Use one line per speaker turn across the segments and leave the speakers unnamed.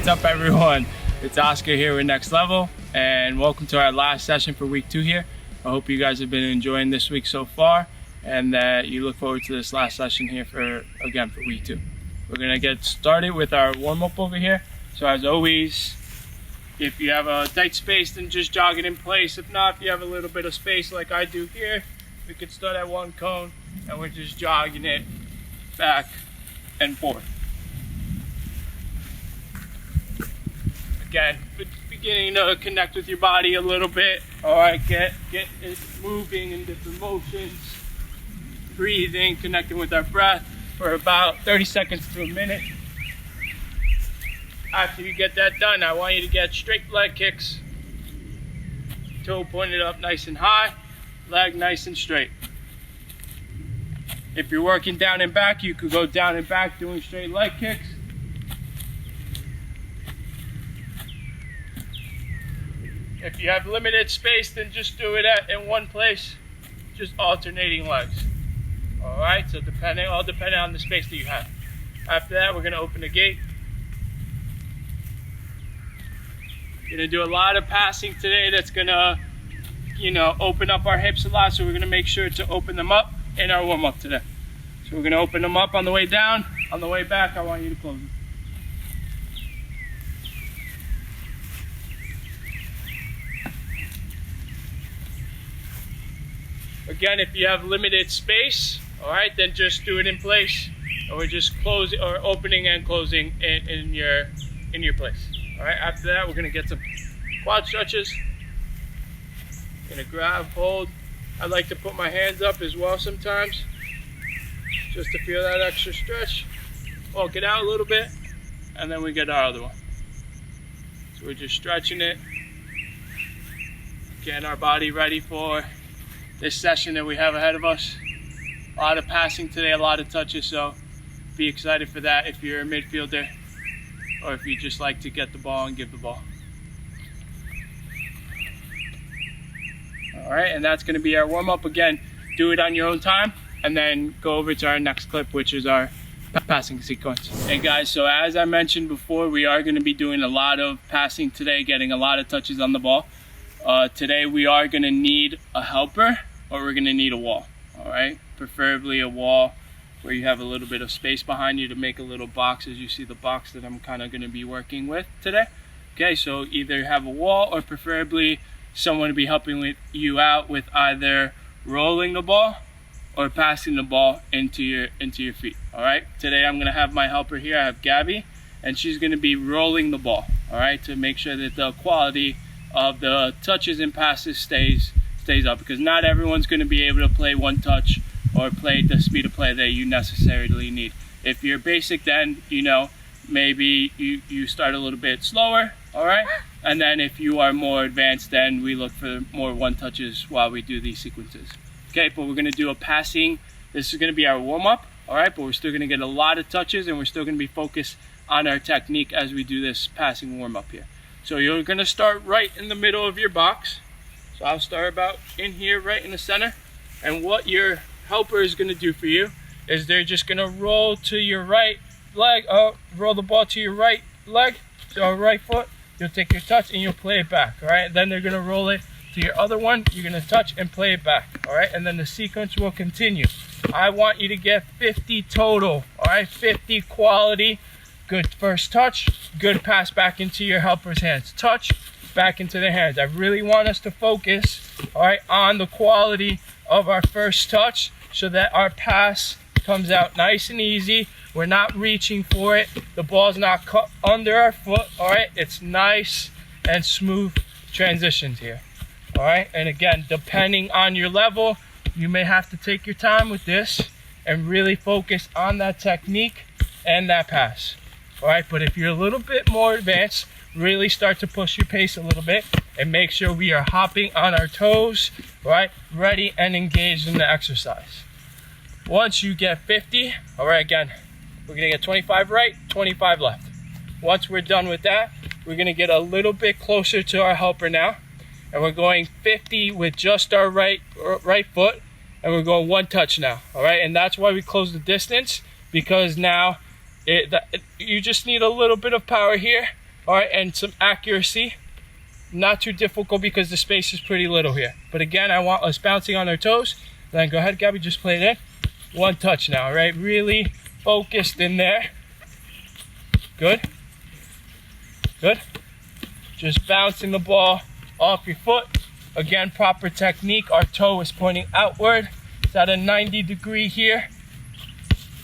What's up, everyone? It's Oscar here with Next Level, and welcome to our last session for week 2 here. I hope you guys have been enjoying this week so far, and that you look forward to this last session here for week 2. We're gonna get started with our warm-up over here. So as always, if you have a tight space, then just jog it in place. If not, if you have a little bit of space like I do here, we could start at 1 cone and we're just jogging it back and forth. Again, beginning to connect with your body a little bit. All right, get it moving in different motions, breathing, connecting with our breath for about 30 seconds to a minute. After you get that done, I want you to get straight leg kicks. Toe pointed up nice and high, leg nice and straight. If you're working down and back, you could go down and back doing straight leg kicks. If you have limited space, then just do it in one place, just alternating legs. All right, so depending on the space that you have. After that, we're gonna open the gate. Gonna do a lot of passing today. That's gonna, open up our hips a lot. So we're gonna make sure to open them up in our warm up today. So we're gonna open them up on the way down. On the way back, I want you to close them. Again, if you have limited space, all right, then just do it in place, or we're just closing or opening and closing in your place. All right. After that, we're gonna get some quad stretches. Gonna grab, hold. I like to put my hands up as well sometimes, just to feel that extra stretch. Walk it out a little bit, and then we get our other one. So we're just stretching it, getting our body ready for this session that we have ahead of us. A lot of passing today, a lot of touches, so be excited for that if you're a midfielder or if you just like to get the ball and give the ball. All right, and that's gonna be our warm-up. Again, do it on your own time and then go over to our next clip, which is our passing sequence. Hey guys, so as I mentioned before, we are gonna be doing a lot of passing today, getting a lot of touches on the ball. Today we are gonna need a helper, or we're gonna need a wall, all right? Preferably a wall where you have a little bit of space behind you to make a little box, as you see the box that I'm kind of gonna be working with today. Okay, so either have a wall or preferably someone to be helping you out with either rolling the ball or passing the ball into your feet, all right? Today I'm gonna have my helper here. I have Gabby, and she's gonna be rolling the ball, all right, to make sure that the quality of the touches and passes stays up, because not everyone's going to be able to play one touch or play the speed of play that you necessarily need. If you're basic, then maybe you start a little bit slower, all right? And then if you are more advanced, then we look for more one touches while we do these sequences. Okay, but we're going to do a passing. This is going to be our warm-up, all right? But we're still going to get a lot of touches, and we're still going to be focused on our technique as we do this passing warm-up here. So you're gonna start right in the middle of your box. So I'll start about in here, right in the center. And what your helper is gonna do for you is they're just gonna roll to your right leg, roll the ball to your right leg, so right foot. You'll take your touch and you'll play it back, all right? Then they're gonna roll it to your other one. You're gonna touch and play it back, all right? And then the sequence will continue. I want you to get 50 total, all right? 50 quality. Good first touch, good pass back into your helper's hands. Touch, back into their hands. I really want us to focus, all right, on the quality of our first touch so that our pass comes out nice and easy. We're not reaching for it. The ball's not cut under our foot, all right? It's nice and smooth transitions here, all right? And again, depending on your level, you may have to take your time with this and really focus on that technique and that pass. All right, but if you're a little bit more advanced, really start to push your pace a little bit and make sure we are hopping on our toes, right? Ready and engaged in the exercise. Once you get 50, all right, again, we're gonna get 25 right, 25 left. Once we're done with that, we're gonna get a little bit closer to our helper now, and we're going 50 with just our right foot, and we're going one touch now, all right? And that's why we close the distance, because now you just need a little bit of power here All right, and some accuracy. Not too difficult because the space is pretty little here. But again, I want us bouncing on our toes. Then go ahead, Gabby, just play it in. One touch now, all right? Really focused in there. Good. Good. Just bouncing the ball off your foot. Again, proper technique. Our toe is pointing outward. It's at a 90-degree here.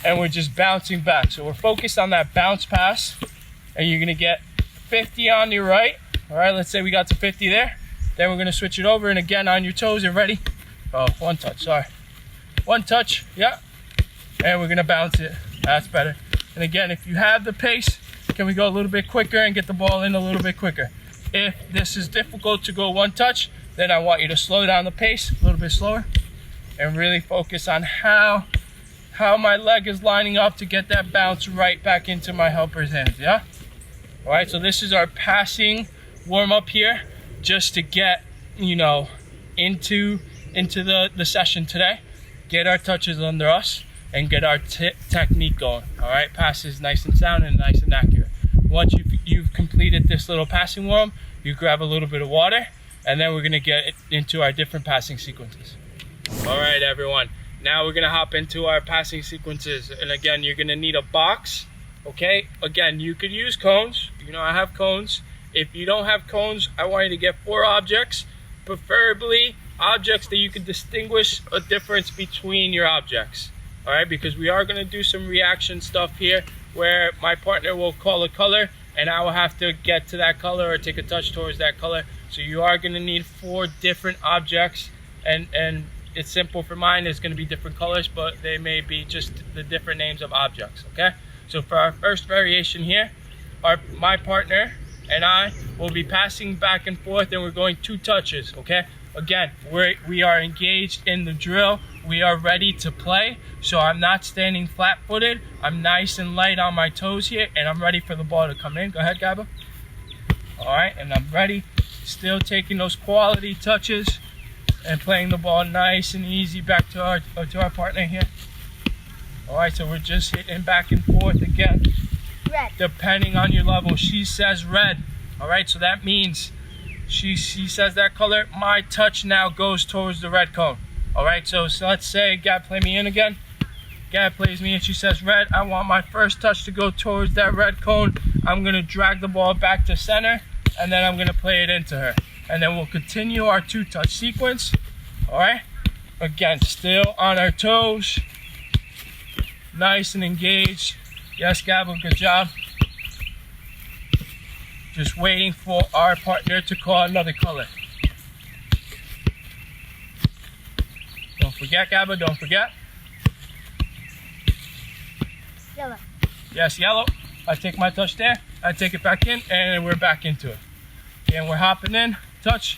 And we're just bouncing back. So we're focused on that bounce pass. And you're gonna get 50 on your right. All right, let's say we got to 50 there. Then we're gonna switch it over, and again, on your toes and ready. Oh, one touch, sorry. One touch, yeah. And we're gonna bounce it, that's better. And again, if you have the pace, can we go a little bit quicker and get the ball in a little bit quicker? If this is difficult to go one touch, then I want you to slow down the pace, a little bit slower, and really focus on how my leg is lining up to get that bounce right back into my helper's hands, yeah? All right, so this is our passing warm up here, just to get, you know, into the session today, get our touches under us, and get our technique going. All right, passes nice and sound and nice and accurate. Once you've completed this little passing warm, you grab a little bit of water, and then we're gonna get into our different passing sequences. All right, everyone. Now we're gonna hop into our passing sequences, and again, you're gonna need a box. Okay. Again, you could use cones. You know, I have cones. If you don't have cones, I want you to get 4 objects, preferably objects that you can distinguish a difference between your objects. All right, because we are going to do some reaction stuff here where my partner will call a color and I will have to get to that color or take a touch towards that color. So you are going to need 4 different objects, and it's simple for mine. It's going to be different colors, but they may be just the different names of objects. Okay, so for our first variation here, my partner and I will be passing back and forth, and we're going 2 touches, okay? Again, we are engaged in the drill. We are ready to play. So I'm not standing flat-footed. I'm nice and light on my toes here, and I'm ready for the ball to come in. Go ahead, Gabba. All right, and I'm ready. Still taking those quality touches and playing the ball nice and easy back to our partner here. All right, so we're just hitting back and forth again. Red. Depending on your level. She says red. All right, so that means she says that color. My touch now goes towards the red cone. All right, so let's say Gab play me in again. Gab plays me in. She says red. I want my first touch to go towards that red cone. I'm gonna drag the ball back to center, and then I'm gonna play it into her, and then we'll continue our 2-touch sequence. All right. Again, still on our toes, nice and engaged. Yes, Gabba, good job. Just waiting for our partner to call another color. Don't forget, Gabba, don't forget.
Yellow.
Yes, yellow. I take my touch there, I take it back in, and we're back into it. And we're hopping in, touch.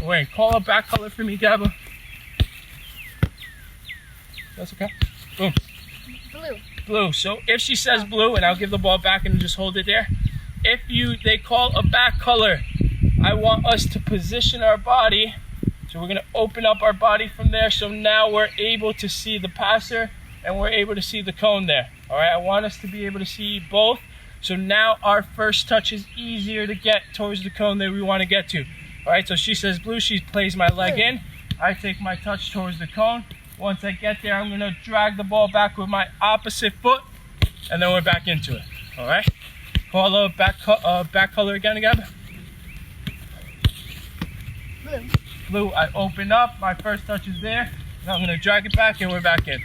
Wait, call a back color for me, Gabba. That's okay. Boom.
Blue.
Blue. So if she says blue, and I'll give the ball back and just hold it there. If they call a back color, I want us to position our body. So we're gonna open up our body from there. So now we're able to see the passer and we're able to see the cone there. All right, I want us to be able to see both. So now our first touch is easier to get towards the cone that we want to get to. All right, so she says blue, she plays my leg in. I take my touch towards the cone. Once I get there, I'm gonna drag the ball back with my opposite foot, and then we're back into it. All right, call a back color again, Gab.
Blue.
Blue, I open up, my first touch is there. Now I'm gonna drag it back and we're back in.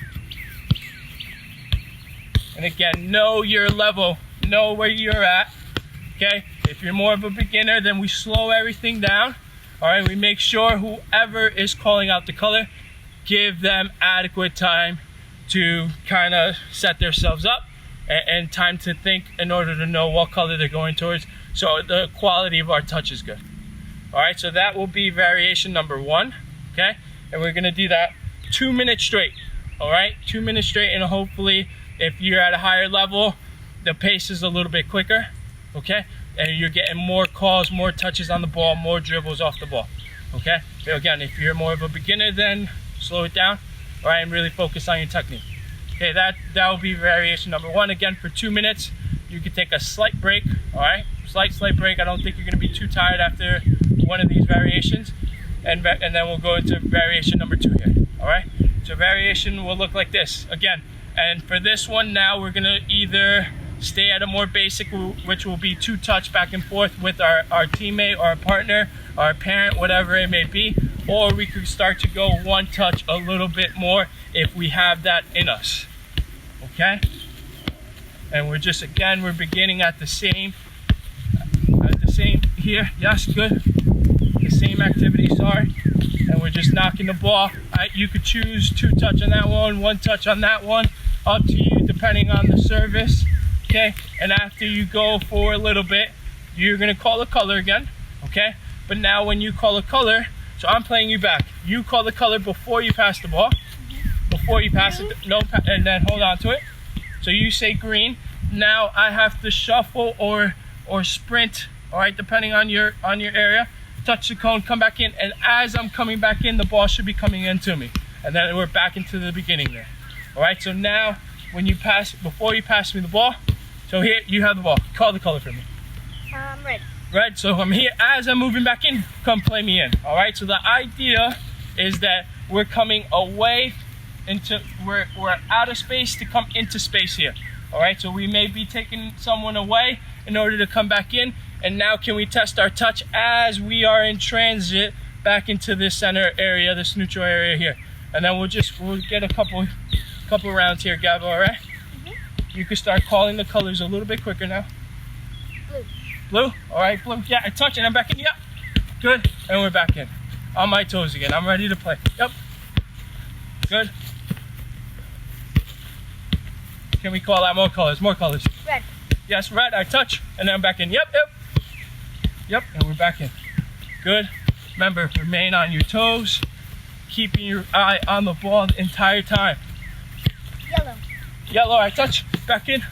And again, know your level, know where you're at, okay? If you're more of a beginner, then we slow everything down. All right, we make sure whoever is calling out the color, give them adequate time to kind of set themselves up and time to think in order to know what color they're going towards, so the quality of our touch is good. All right, so that will be variation number 1, okay? And we're gonna do that 2 minutes straight, all right? 2 minutes straight, and hopefully if you're at a higher level, the pace is a little bit quicker, okay? And you're getting more calls, more touches on the ball, more dribbles off the ball, okay? So again, if you're more of a beginner, then slow it down, all right, and really focus on your technique. Okay, that will be variation number 1. Again, for 2 minutes, you can take a slight break, all right? slight break. I don't think you're going to be too tired after one of these variations. And then we'll go into variation number 2 here. All right. So variation will look like this again. And for this one now, we're going to either stay at a more basic, which will be 2 touch back and forth with our teammate or our partner, our parent, whatever it may be. Or we could start to go 1 touch a little bit more if we have that in us. Okay? And we're just, again, we're beginning at the same here. Yes, good. The same activity, sorry. And we're just knocking the ball. You could choose 2 touch on that one, 1 touch on that one. Up to you, depending on the service. Okay? And after you go for a little bit, you're going to call the color again. Okay? But now when you call a color, so I'm playing you back. You call the color before you pass the ball. Before you pass it, no, and then hold on to it. So you say green. Now I have to shuffle or sprint, all right, depending on your area. Touch the cone, come back in, and as I'm coming back in, the ball should be coming into me. And then we're back into the beginning there. All right, so now when you pass, before you pass me the ball, so here you have the ball. Call the color for me.
Red.
Red, so I'm here, as I'm moving back in, come play me in. All right, so the idea is that we're coming away into, we're out of space to come into space here. All right, so we may be taking someone away in order to come back in. And now can we test our touch as we are in transit back into this center area, this neutral area here. And then we'll get a couple rounds here, Gab, all right? You can start calling the colors a little bit quicker now.
Blue.
Blue? All right, blue. Yeah, I touch and I'm back in. Yep. Good. And we're back in. On my toes again. I'm ready to play. Yep. Good. Can we call out more colors? More colors.
Red.
Yes, red. I touch and then I'm back in. Yep. Yep. And we're back in. Good. Remember, remain on your toes. Keeping your eye on the ball the entire time.
Yellow.
Yellow. I touch. Back in.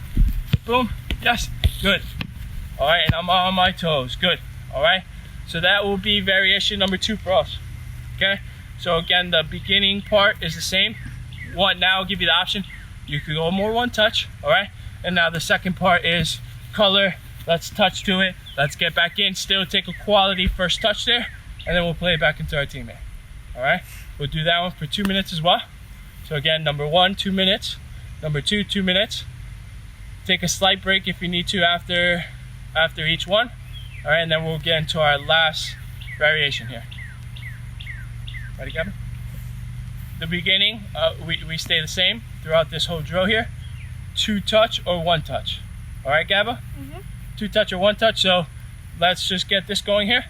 Boom. Yes. Good. All right, and I'm on my toes. Good. All right. So that will be variation number 2 for us. Okay. So again, the beginning part is the same. Now I'll give you the option. You could go more 1 touch. All right. And now the second part is color. Let's touch to it. Let's get back in. Still take a quality first touch there, and then we'll play it back into our teammate. All right. We'll do that one for 2 minutes as well. So again, number 1, 2 minutes. Number 2, 2 minutes. Take a slight break if you need to after each one. All right, and then we'll get into our last variation here. Ready, Gavin? The beginning, we stay the same throughout this whole drill here. 2 touch or 1 touch. All right, Gabba? 2 touch or 1 touch. So let's just get this going here.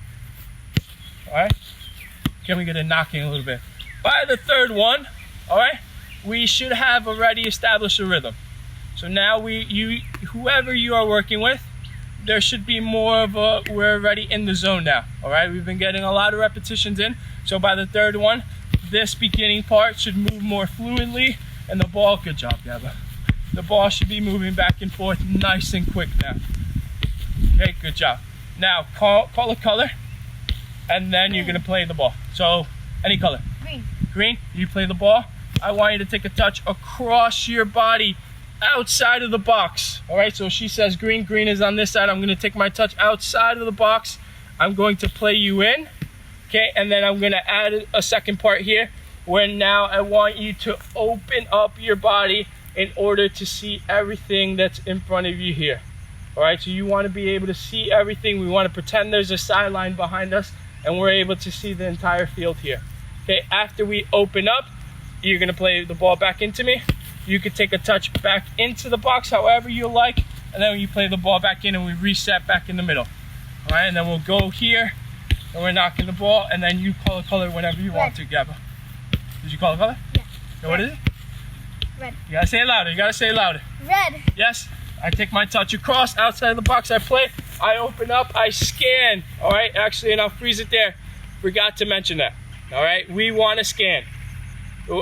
All right. Can we get a knocking a little bit? By the third one, all right, we should have already established a rhythm. So now whoever you are working with, there should be more of we're already in the zone now. All right, we've been getting a lot of repetitions in. So by the third one, this beginning part should move more fluidly, and the ball, good job, Gabba. The ball should be moving back and forth nice and quick now. Okay, good job. Now call a color, and then you're gonna play the ball. So any color.
Green.
Green, you play the ball. I want you to take a touch across your body, outside of the box. All right, so she says green. Green is on this side. I'm gonna take my touch outside of the box. I'm going to play you in. Okay, and then I'm gonna add a second part here where now I want you to open up your body in order to see everything that's in front of you here. All right, so you want to be able to see everything. We want to pretend there's a sideline behind us and we're able to see the entire field here. Okay, after we open up, you're gonna play the ball back into me. You could take a touch back into the box however you like, and then you play the ball back in and we reset back in the middle. All right, and then we'll go here and we're knocking the ball, and then you call a color whenever you want to, Gabba. Did you call a color?
Yeah.
So what is it?
Red.
You gotta say it louder. You gotta say it louder.
Red.
Yes. I take my touch across, outside of the box, I play, I open up, I scan. All right, actually, and I'll freeze it there. Forgot to mention that. All right, we want to scan.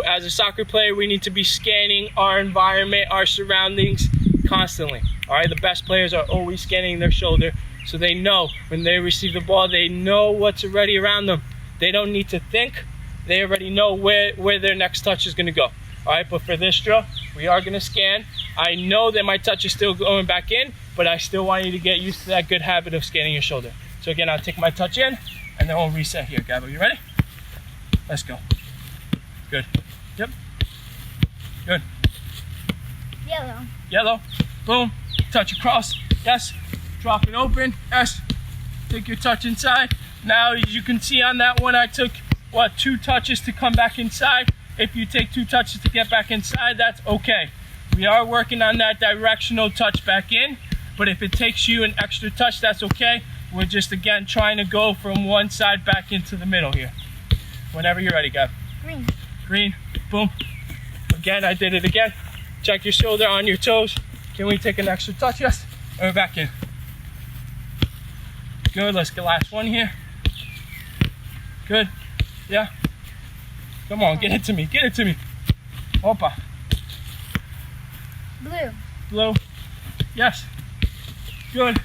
As a soccer player, we need to be scanning our environment, our surroundings constantly. All right, the best players are always scanning their shoulder, so they know when they receive the ball, they know what's already around them. They don't need to think. They already know where their next touch is going to go. All right, but for this drill, we are going to scan. I know that my touch is still going back in, but I still want you to get used to that good habit of scanning your shoulder. So again, I'll take my touch in, and then we'll reset here. Gabo, you ready? Let's go. Good. Yep. Good.
Yellow.
Yellow. Boom. Touch across. Yes. Drop it open. Yes. Take your touch inside. Now, as you can see on that one, I took, 2 touches to come back inside. If you take 2 touches to get back inside, that's okay. We are working on that directional touch back in, but if it takes you an extra touch, that's okay. We're just, again, trying to go from one side back into the middle here. Whenever you're ready, Gab.
Green.
Green. Boom. Again, I did it again. Check your shoulder on your toes. Can we take an extra touch? Yes. And we're back in. Good. Let's get last one here. Good. Yeah. Come on, get it to me. Get it to me. Opa.
Blue.
Blue. Yes. Good.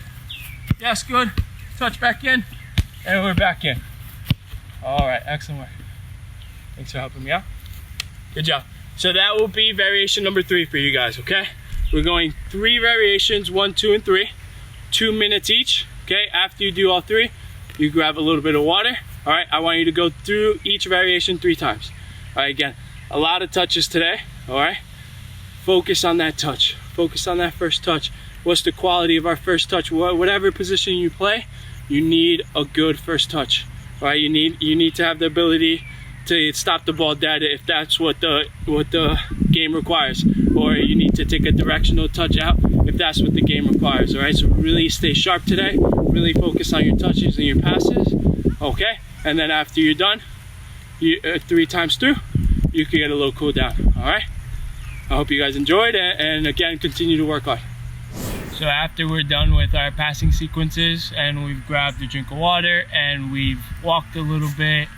Yes, good. Touch back in. And we're back in. All right, excellent work. Thanks for helping me out. Good job. So that will be variation number 3 for you guys, okay? We're going 3 variations, 1, 2, and 3. 2 minutes each, okay? After you do all 3, you grab a little bit of water. All right, I want you to go through each variation 3 times. All right, again, a lot of touches today, all right? Focus on that touch. Focus on that first touch. What's the quality of our first touch? Whatever position you play, you need a good first touch. All right, you need to have the ability to stop the ball dead if that's what the game requires, or you need to take a directional touch out if that's what the game requires. All right, so really stay sharp today. Really focus on your touches and your passes. Okay, and then after you're done, 3 times through, you can get a little cool down. All right. I hope you guys enjoyed, and again, continue to work hard. So after we're done with our passing sequences and we've grabbed a drink of water and we've walked a little bit,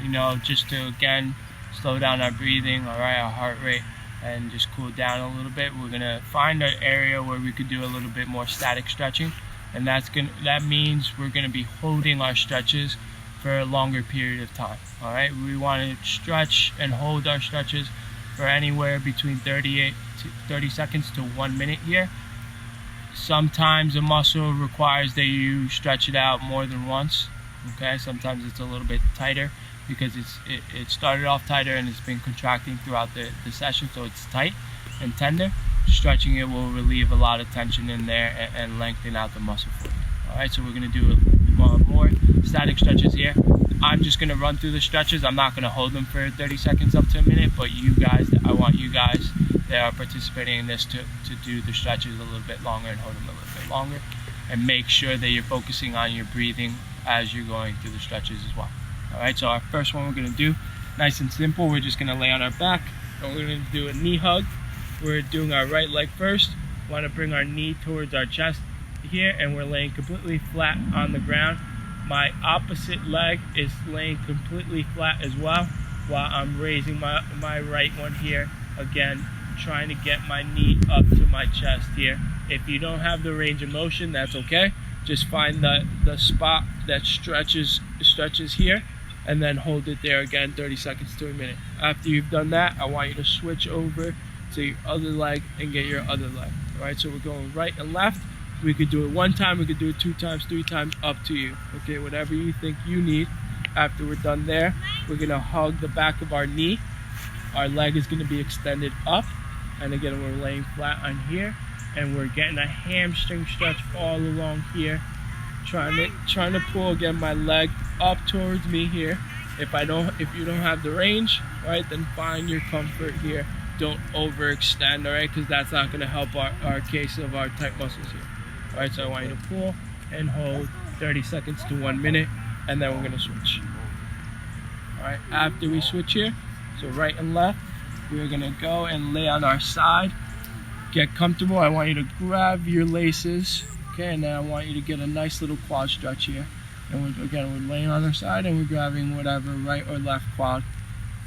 you know, just to again slow down our breathing, all right, our heart rate, and just cool down a little bit, we're gonna find an area where we could do a little bit more static stretching, and that means we're gonna be holding our stretches for a longer period of time. All right, we want to stretch and hold our stretches for anywhere between 30 seconds to 1 minute here. Sometimes a muscle requires that you stretch it out more than once. Okay, sometimes it's a little bit tighter because it started off tighter and it's been contracting throughout the session, so it's tight and tender. Stretching it will relieve a lot of tension in there and lengthen out the muscle for you. All right, so we're going to do more static stretches here. I'm just going to run through the stretches. I'm not going to hold them for 30 seconds up to a minute, but you guys, I want you guys that are participating in this to do the stretches a little bit longer and hold them a little bit longer, and make sure that you're focusing on your breathing as you're going through the stretches as well. All right, so our first one we're going to do, nice and simple. We're just going to lay on our back and we're going to do a knee hug. We're doing our right leg first. We want to bring our knee towards our chest here, and we're laying completely flat on the ground. My opposite leg is laying completely flat as well, while I'm raising my right one here, again trying to get my knee up to my chest here. If you don't have the range of motion, that's okay. Just find the spot that stretches here, and then hold it there again 30 seconds to a minute. After you've done that, I want you to switch over to your other leg and get your other leg. All right, so we're going right and left. We could do it 1 time, we could do it 2 times, 3 times, up to you. Okay, whatever you think you need. After we're done there, we're gonna hug the back of our knee. Our leg is gonna be extended up. And again, we're laying flat on here. And we're getting a hamstring stretch all along here. Trying to pull again my leg up towards me here. If you don't have the range, right, then find your comfort here. Don't overextend, all right, because that's not gonna help our case of our tight muscles here. All right, so I want you to pull and hold 30 seconds to 1 minute, and then we're gonna switch. All right, after we switch here, so right and left, we're gonna go and lay on our side. Get comfortable. I want you to grab your laces, okay, and then I want you to get a nice little quad stretch here. And we're laying on our side and we're grabbing whatever right or left quad,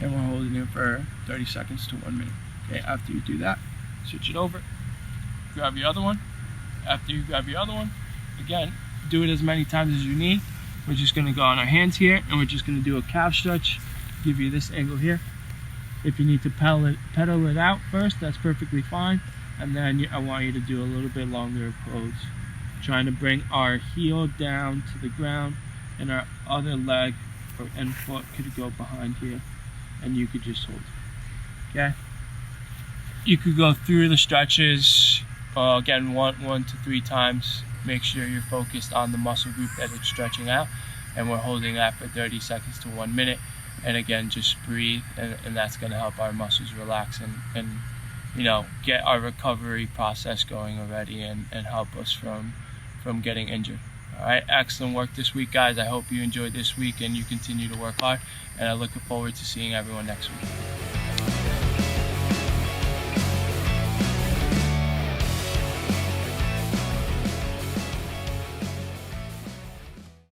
and we're holding it for 30 seconds to 1 minute. Okay, after you do that, switch it over, grab your other one. After you grab your other one, again, do it as many times as you need. We're just gonna go on our hands here, and we're just gonna do a calf stretch, give you this angle here. If you need to pedal it out first, that's perfectly fine. And then I want you to do a little bit longer pose, trying to bring our heel down to the ground, and our other leg and foot could go behind here, and you could just hold. Okay? You could go through the stretches again 1 to 3 times. Make sure you're focused on the muscle group that it's stretching out, and we're holding that for 30 seconds to 1 minute. And again, just breathe, and that's going to help our muscles relax and you know, get our recovery process going already, and help us from getting injured. All right, excellent work this week, guys. I hope you enjoyed this week and you continue to work hard, and I look forward to seeing everyone next week.